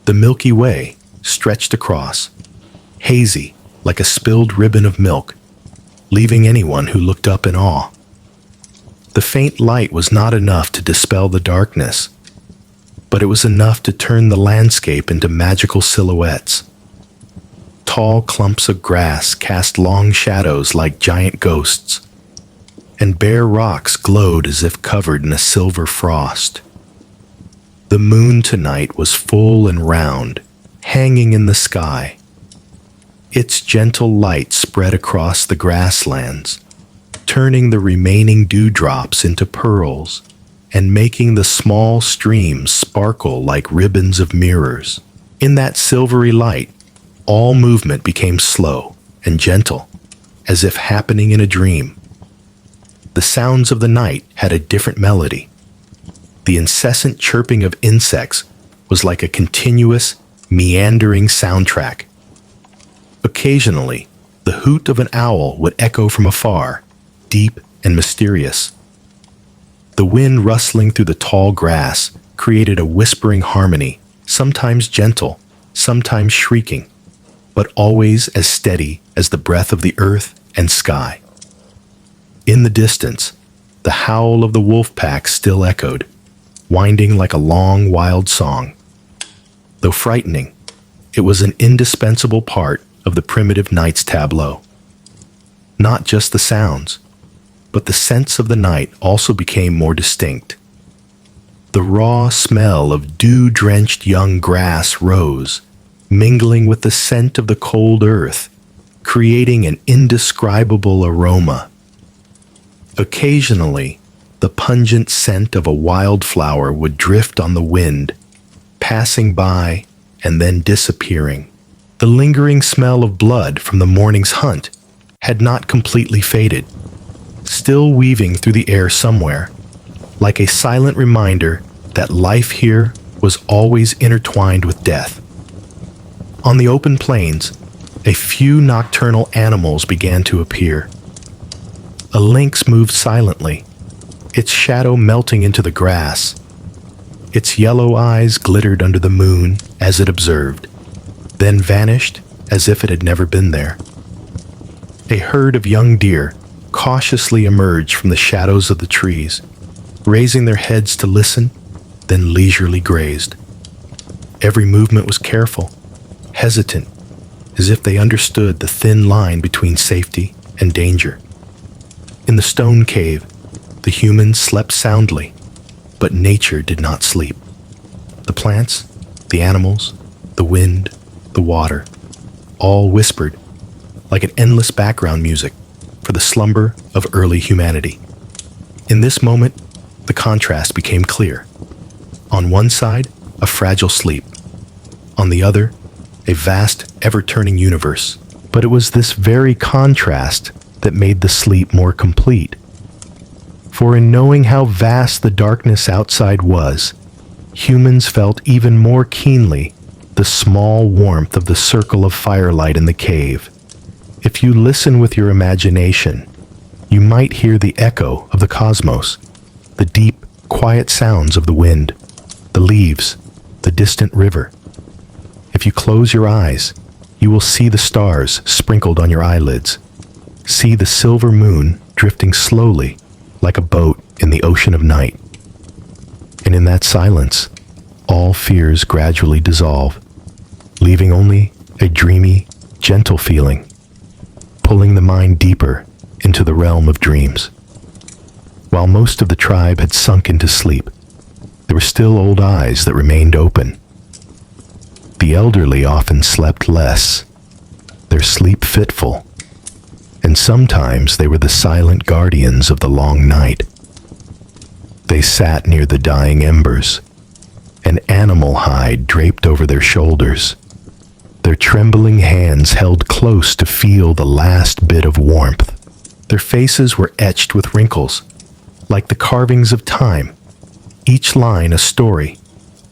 The Milky Way stretched across, hazy like a spilled ribbon of milk, leaving anyone who looked up in awe. The faint light was not enough to dispel the darkness, but it was enough to turn the landscape into magical silhouettes. Tall clumps of grass cast long shadows like giant ghosts, and bare rocks glowed as if covered in a silver frost. The moon tonight was full and round, hanging in the sky. Its gentle light spread across the grasslands, turning the remaining dewdrops into pearls and making the small streams sparkle like ribbons of mirrors. In that silvery light, all movement became slow and gentle, as if happening in a dream. The sounds of the night had a different melody. The incessant chirping of insects was like a continuous, meandering soundtrack. Occasionally, the hoot of an owl would echo from afar, deep and mysterious. The wind rustling through the tall grass created a whispering harmony, sometimes gentle, sometimes shrieking, but always as steady as the breath of the earth and sky. In the distance, the howl of the wolf pack still echoed, winding like a long, wild song. Though frightening, it was an indispensable part of the primitive night's tableau. Not just the sounds, but the scents of the night also became more distinct. The raw smell of dew-drenched young grass rose, mingling with the scent of the cold earth, creating an indescribable aroma. Occasionally, the pungent scent of a wildflower would drift on the wind, passing by and then disappearing. The lingering smell of blood from the morning's hunt had not completely faded, still weaving through the air somewhere, like a silent reminder that life here was always intertwined with death. On the open plains, a few nocturnal animals began to appear. A lynx moved silently, its shadow melting into the grass. Its yellow eyes glittered under the moon as it observed, then vanished as if it had never been there. A herd of young deer cautiously emerged from the shadows of the trees, raising their heads to listen, then leisurely grazed. Every movement was careful, hesitant, as if they understood the thin line between safety and danger. In the stone cave, the humans slept soundly, but nature did not sleep. The plants, the animals, the wind, the water, all whispered, like an endless background music, for the slumber of early humanity. In this moment, the contrast became clear. On one side, a fragile sleep. On the other, a vast, ever-turning universe. But it was this very contrast that made the sleep more complete. For in knowing how vast the darkness outside was, humans felt even more keenly the small warmth of the circle of firelight in the cave. If you listen with your imagination, you might hear the echo of the cosmos, the deep, quiet sounds of the wind, the leaves, the distant river. If you close your eyes, you will see the stars sprinkled on your eyelids, see the silver moon drifting slowly like a boat in the ocean of night. And in that silence, all fears gradually dissolve, leaving only a dreamy, gentle feeling, pulling the mind deeper into the realm of dreams. While most of the tribe had sunk into sleep, there were still old eyes that remained open. The elderly often slept less, their sleep fitful, and sometimes they were the silent guardians of the long night, They sat near the dying embers, an animal hide draped over their shoulders. Their trembling hands held close to feel the last bit of warmth. Their faces were etched with wrinkles, like the carvings of time, each line a story,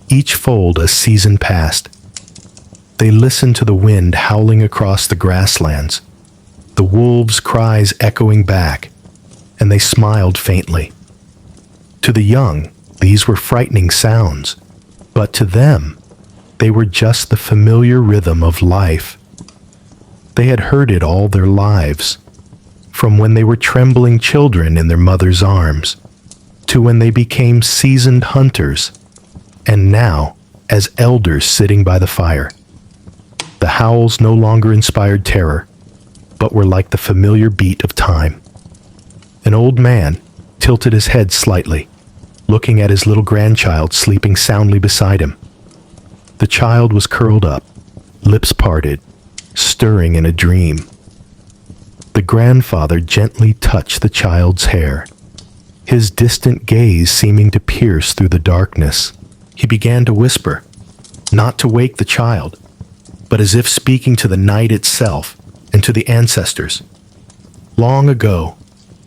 each fold a season past. They listened to the wind howling across the grasslands, the wolves' cries echoing back, and they smiled faintly. To the young, these were frightening sounds, but to them, they were just the familiar rhythm of life. They had heard it all their lives, from when they were trembling children in their mother's arms, to when they became seasoned hunters, and now as elders sitting by the fire. The howls no longer inspired terror, but were like the familiar beat of time. An old man tilted his head slightly, looking at his little grandchild sleeping soundly beside him. The child was curled up, lips parted, stirring in a dream. The grandfather gently touched the child's hair, his distant gaze seeming to pierce through the darkness. He began to whisper, not to wake the child, but as if speaking to the night itself and to the ancestors. Long ago,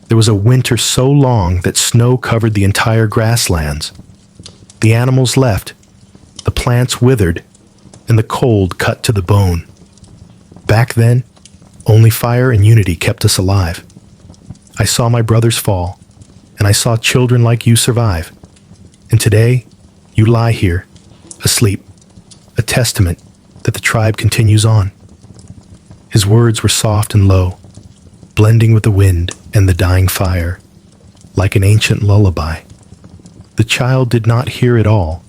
there was a winter so long that snow covered the entire grasslands. The animals left, the plants withered, and the cold cut to the bone. Back then, only fire and unity kept us alive. I saw my brothers fall, and I saw children like you survive. And today, you lie here, asleep, a testament that the tribe continues on. His words were soft and low, blending with the wind and the dying fire, like an ancient lullaby. The child did not hear it all,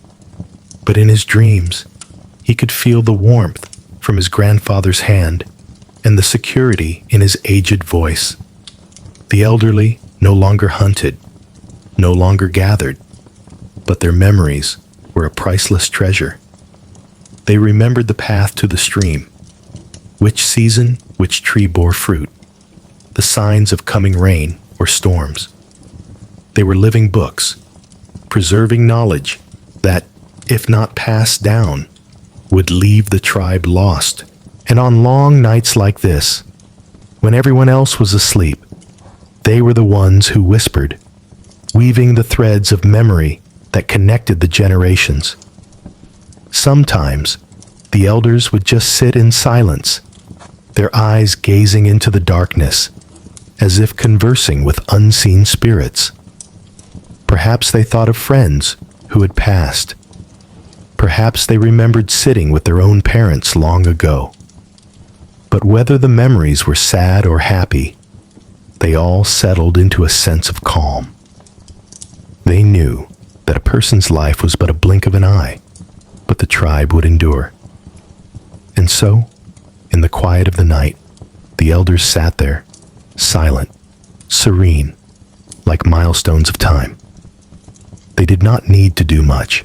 but in his dreams, he could feel the warmth from his grandfather's hand and the security in his aged voice. The elderly no longer hunted, no longer gathered, but their memories were a priceless treasure. They remembered the path to the stream, which season, which tree bore fruit, the signs of coming rain or storms. They were living books, preserving knowledge that, if not passed down, would leave the tribe lost. And on long nights like this, when everyone else was asleep, they were the ones who whispered, weaving the threads of memory that connected the generations. Sometimes, the elders would just sit in silence, their eyes gazing into the darkness, as if conversing with unseen spirits. Perhaps they thought of friends who had passed. Perhaps they remembered sitting with their own parents long ago. But whether the memories were sad or happy, they all settled into a sense of calm. They knew that a person's life was but a blink of an eye, but the tribe would endure. And so, in the quiet of the night, the elders sat there, silent, serene, like milestones of time. They did not need to do much.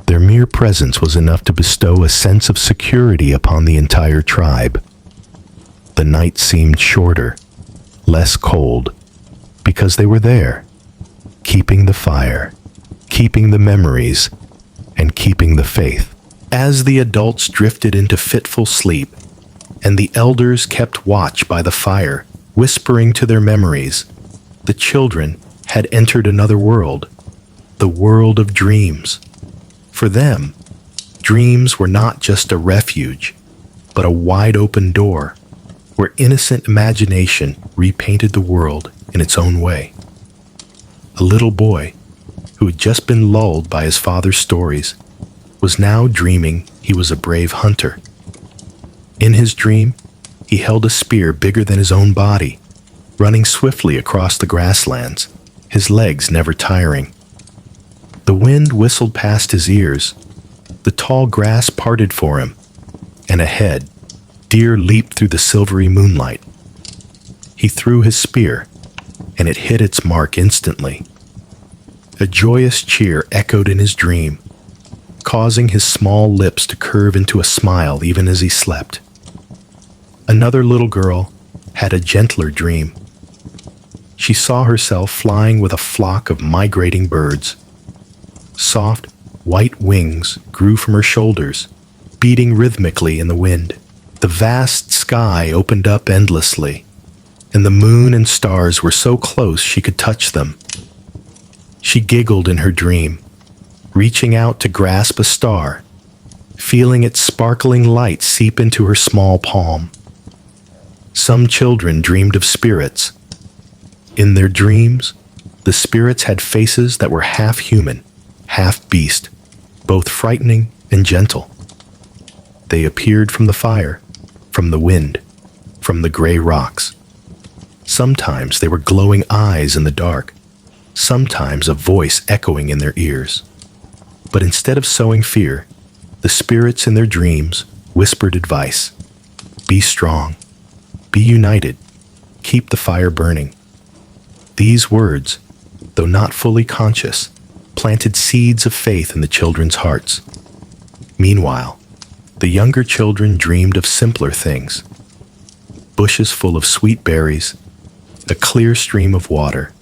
Their mere presence was enough to bestow a sense of security upon the entire tribe. The night seemed shorter, less cold, because they were there, keeping the fire, keeping the memories, and keeping the faith. As the adults drifted into fitful sleep, and the elders kept watch by the fire, whispering to their memories, the children had entered another world, the world of dreams. For them, dreams were not just a refuge, but a wide-open door, where innocent imagination repainted the world in its own way. A little boy, who had just been lulled by his father's stories, was now dreaming he was a brave hunter. In his dream, he held a spear bigger than his own body, running swiftly across the grasslands, his legs never tiring. The wind whistled past his ears, the tall grass parted for him, and ahead, deer leaped through the silvery moonlight. He threw his spear, and it hit its mark instantly. A joyous cheer echoed in his dream, causing his small lips to curve into a smile even as he slept. Another little girl had a gentler dream. she saw herself flying with a flock of migrating birds. Soft, white wings grew from her shoulders, beating rhythmically in the wind. The vast sky opened up endlessly, and the moon and stars were so close she could touch them. She giggled in her dream, reaching out to grasp a star, feeling its sparkling light seep into her small palm. Some children dreamed of spirits. In their dreams, the spirits had faces that were half human, half beast, both frightening and gentle. They appeared from the fire, from the wind, from the gray rocks. Sometimes they were glowing eyes in the dark, sometimes a voice echoing in their ears. But instead of sowing fear, the spirits in their dreams whispered advice. Be strong. Be united. Keep the fire burning. These words, though not fully conscious, planted seeds of faith in the children's hearts. Meanwhile, the younger children dreamed of simpler things. Bushes full of sweet berries, a clear stream of water,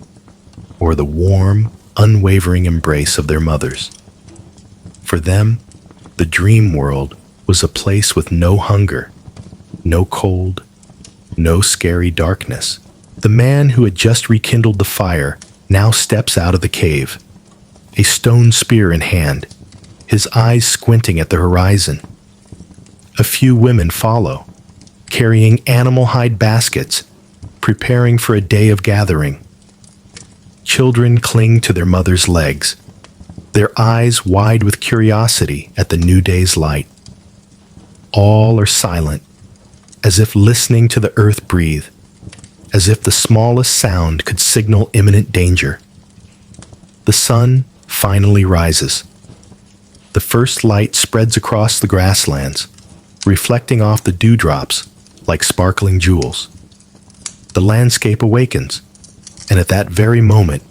or the warm, unwavering embrace of their mothers. For them, the dream world was a place with no hunger, no cold, no scary darkness. The man who had just rekindled the fire now steps out of the cave, a stone spear in hand, his eyes squinting at the horizon. A few women follow, carrying animal hide baskets, preparing for a day of gathering. Children cling to their mother's legs, their eyes wide with curiosity at the new day's light. All are silent, as if listening to the earth breathe, as if the smallest sound could signal imminent danger. The sun finally rises. The first light spreads across the grasslands, reflecting off the dewdrops like sparkling jewels. The landscape awakens, and at that very moment,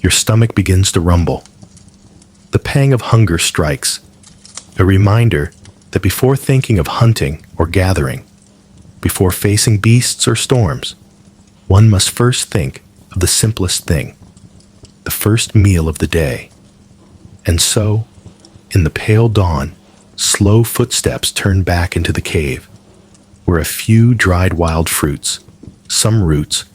your stomach begins to rumble. The pang of hunger strikes, a reminder that before thinking of hunting or gathering, before facing beasts or storms, one must first think of the simplest thing, the first meal of the day. And so, in the pale dawn, slow footsteps turn back into the cave, where a few dried wild fruits, some roots,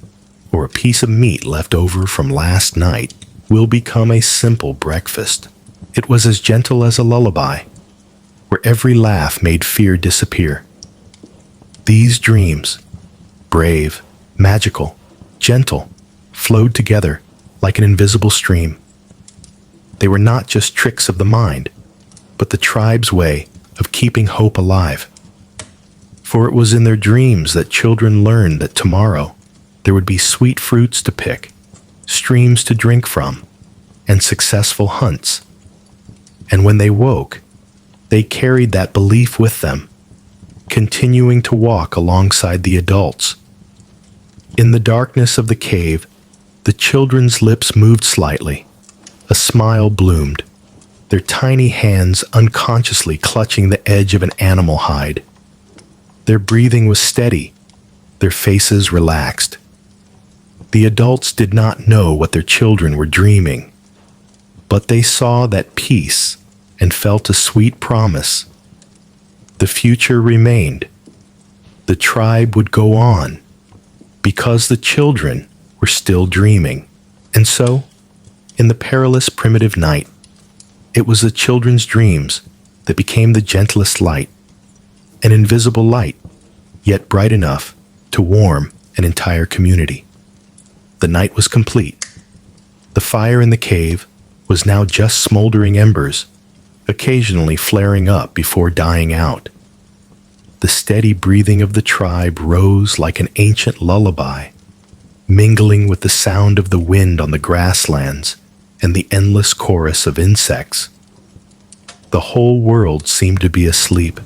or a piece of meat left over from last night will become a simple breakfast. It was as gentle as a lullaby, where every laugh made fear disappear. These dreams, brave, magical, gentle, flowed together like an invisible stream. They were not just tricks of the mind, but the tribe's way of keeping hope alive. For it was in their dreams that children learned that tomorrow there would be sweet fruits to pick, streams to drink from, and successful hunts. And when they woke, they carried that belief with them, continuing to walk alongside the adults. In the darkness of the cave, the children's lips moved slightly. A smile bloomed, their tiny hands unconsciously clutching the edge of an animal hide. Their breathing was steady, their faces relaxed. The adults did not know what their children were dreaming, but they saw that peace and felt a sweet promise. The future remained. The tribe would go on, because the children were still dreaming. And so, in the perilous primitive night, it was the children's dreams that became the gentlest light, an invisible light, yet bright enough to warm an entire community. The night was complete. The fire in the cave was now just smoldering embers, occasionally flaring up before dying out. The steady breathing of the tribe rose like an ancient lullaby, mingling with the sound of the wind on the grasslands and the endless chorus of insects. The whole world seemed to be asleep.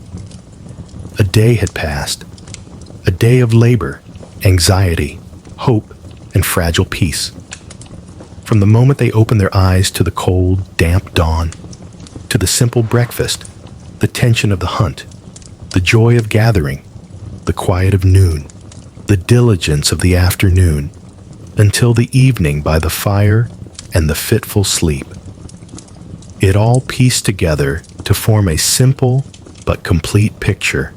A day had passed, a day of labor, anxiety, hope, and fragile peace. From the moment they opened their eyes to the cold, damp dawn, to the simple breakfast, the tension of the hunt, the joy of gathering, the quiet of noon, the diligence of the afternoon, until the evening by the fire and the fitful sleep. It all pieced together to form a simple but complete picture,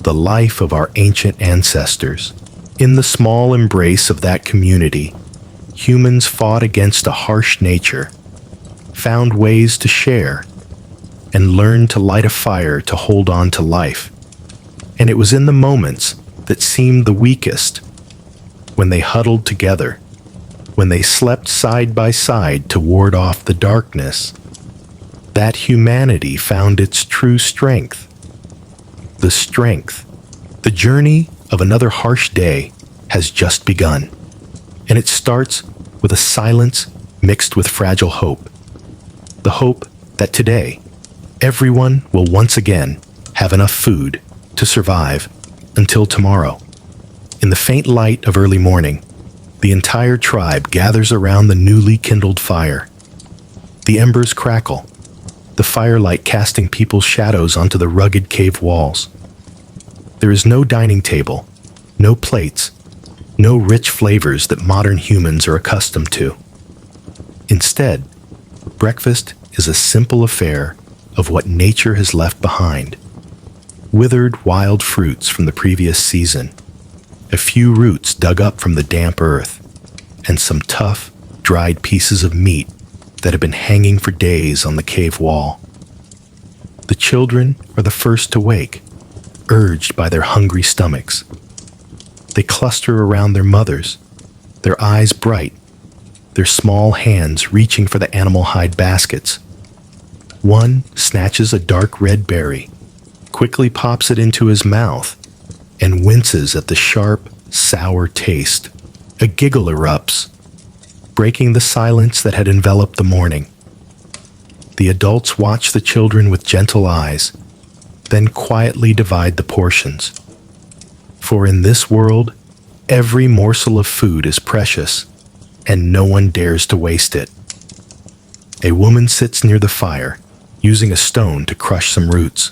the life of our ancient ancestors. In the small embrace of that community, humans fought against a harsh nature, found ways to share, and learned to light a fire to hold on to life. And it was in the moments that seemed the weakest, when they huddled together, when they slept side by side to ward off the darkness, that humanity found its true strength. The journey of another harsh day has just begun, and it starts with a silence mixed with fragile hope. The hope that today, everyone will once again have enough food to survive until tomorrow. In the faint light of early morning, the entire tribe gathers around the newly kindled fire. The embers crackle, the firelight casting people's shadows onto the rugged cave walls. There is no dining table, no plates, no rich flavors that modern humans are accustomed to. Instead, breakfast is a simple affair of what nature has left behind. Withered wild fruits from the previous season, a few roots dug up from the damp earth, and some tough, dried pieces of meat that have been hanging for days on the cave wall. The children are the first to wake, urged by their hungry stomachs. They cluster around their mothers, their eyes bright, their small hands reaching for the animal hide baskets. One snatches a dark red berry, quickly pops it into his mouth, and winces at the sharp, sour taste. A giggle erupts, breaking the silence that had enveloped the morning. The adults watch the children with gentle eyes, then quietly divide the portions. For in this world, every morsel of food is precious, and no one dares to waste it. A woman sits near the fire, using a stone to crush some roots.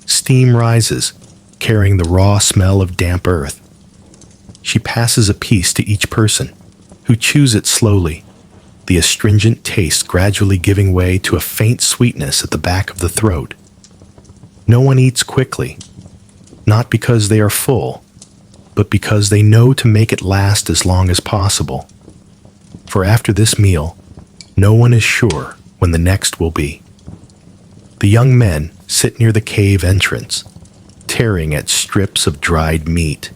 Steam rises, carrying the raw smell of damp earth. She passes a piece to each person, who chews it slowly, the astringent taste gradually giving way to a faint sweetness at the back of the throat. No one eats quickly, not because they are full, but because they know to make it last as long as possible. For after this meal, no one is sure when the next will be. The young men sit near the cave entrance, tearing at strips of dried meat.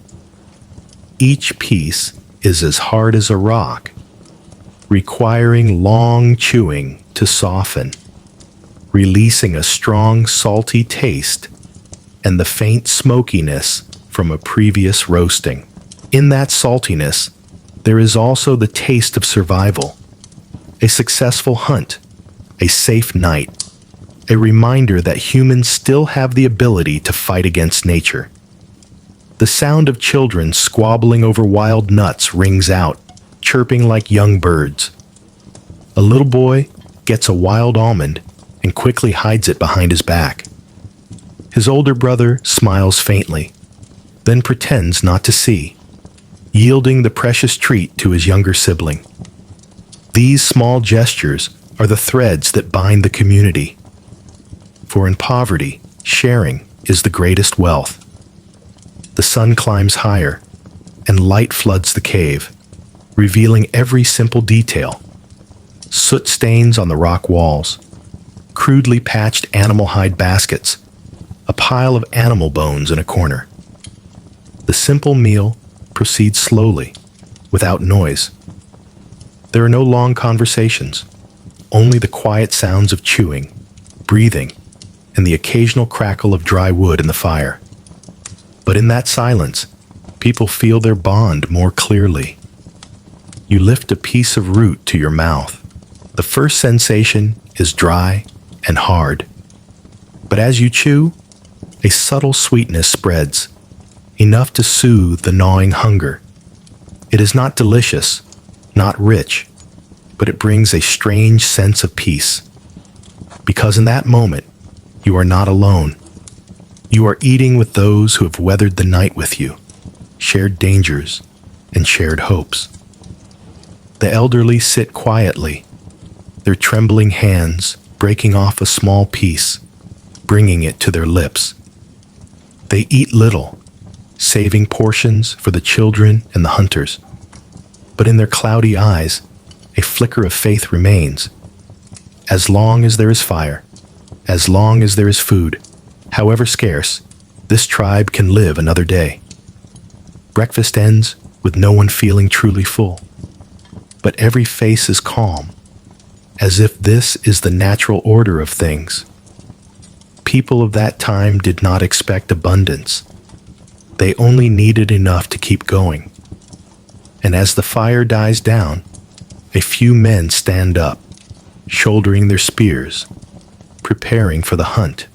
Each piece is as hard as a rock, requiring long chewing to soften, releasing a strong salty taste and the faint smokiness from a previous roasting. In that saltiness, there is also the taste of survival, a successful hunt, a safe night, a reminder that humans still have the ability to fight against nature. The sound of children squabbling over wild nuts rings out, chirping like young birds. A little boy gets a wild almond and quickly hides it behind his back. His older brother smiles faintly, then pretends not to see, yielding the precious treat to his younger sibling. These small gestures are the threads that bind the community. For in poverty, sharing is the greatest wealth. The sun climbs higher, and light floods the cave, revealing every simple detail. Soot stains on the rock walls, crudely patched animal hide baskets, a pile of animal bones in a corner. The simple meal proceeds slowly, without noise. There are no long conversations, only the quiet sounds of chewing, breathing, and the occasional crackle of dry wood in the fire. But in that silence, people feel their bond more clearly. You lift a piece of root to your mouth. The first sensation is dry and hard. But as you chew, a subtle sweetness spreads, enough to soothe the gnawing hunger. It is not delicious, not rich, but it brings a strange sense of peace. Because in that moment, you are not alone. You are eating with those who have weathered the night with you, shared dangers, and shared hopes. The elderly sit quietly, their trembling hands breaking off a small piece, bringing it to their lips. They eat little, saving portions for the children and the hunters. But in their cloudy eyes, a flicker of faith remains. As long as there is fire, as long as there is food, however scarce, this tribe can live another day. Breakfast ends with no one feeling truly full. But every face is calm, as if this is the natural order of things. People of that time did not expect abundance. They only needed enough to keep going. And as the fire dies down, a few men stand up, shouldering their spears, preparing for the hunt.